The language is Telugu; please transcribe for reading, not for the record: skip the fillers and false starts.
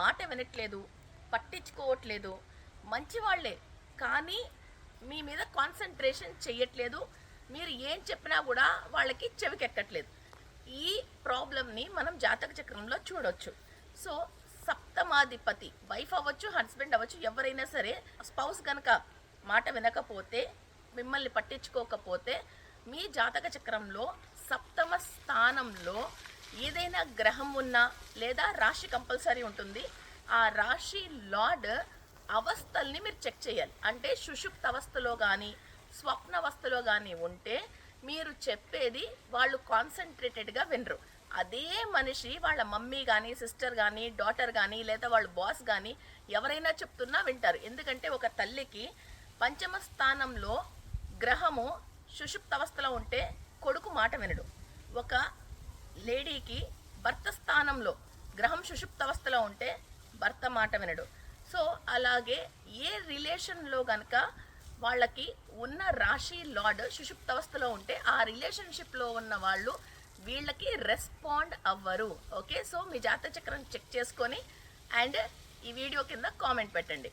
మాట వినట్లేదు, పట్టించుకోవట్లేదు, మంచి వాళ్ళే కానీ మీ మీద కాన్సన్ట్రేషన్ చెయ్యట్లేదు, మీరు ఏం చెప్పినా కూడా వాళ్ళకి చెవికెక్కట్లేదు. ఈ ప్రాబ్లమ్ని మనం జాతక చక్రంలో చూడొచ్చు. సో సప్తమాధిపతి వైఫ్ అవ్వచ్చు, హస్బెండ్ అవ్వచ్చు, ఎవరైనా సరే స్పౌస్ కనుక మాట వినకపోతే, మిమ్మల్ని పట్టించుకోకపోతే, మీ జాతక చక్రంలో సప్తమ స్థానంలో ఏదైనా గ్రహం ఉన్నా లేదా రాశి కంపల్సరీ ఉంటుంది. ఆ రాశి లార్డ్ అవస్థల్ని మీరు చెక్ చేయాలి. అంటే సుషుప్త అవస్థలో కానీ స్వప్న అవస్థలో కానీ ఉంటే మీరు చెప్పేది వాళ్ళు కాన్సన్ట్రేటెడ్గా వినరు. అదే మనిషి వాళ్ళ మమ్మీ కానీ సిస్టర్ కానీ డాటర్ కానీ లేదా వాళ్ళ బాస్ కానీ ఎవరైనా చెప్తున్నా వింటారు. ఎందుకంటే ఒక తల్లికి పంచమ స్థానంలో గ్రహము సుషుప్త అవస్థలో ఉంటే కొడుకు మాట వినడు. ఒక లేడీకి భర్త స్థానంలో గ్రహం సుషుప్త అవస్థలో ఉంటే భర్త మాట వినడు. సో అలాగే ఏ రిలేషన్లో కనుక వాళ్ళకి ఉన్న రాశి లార్డ్ సుషుప్త అవస్థలో ఉంటే ఆ రిలేషన్షిప్లో ఉన్న వాళ్ళు వీళ్ళకి రెస్పాండ్ అవ్వరు. ఓకే, సో మీ జాతక చక్రం చెక్ చేసుకొని అండ్ ఈ వీడియో కింద కామెంట్ పెట్టండి.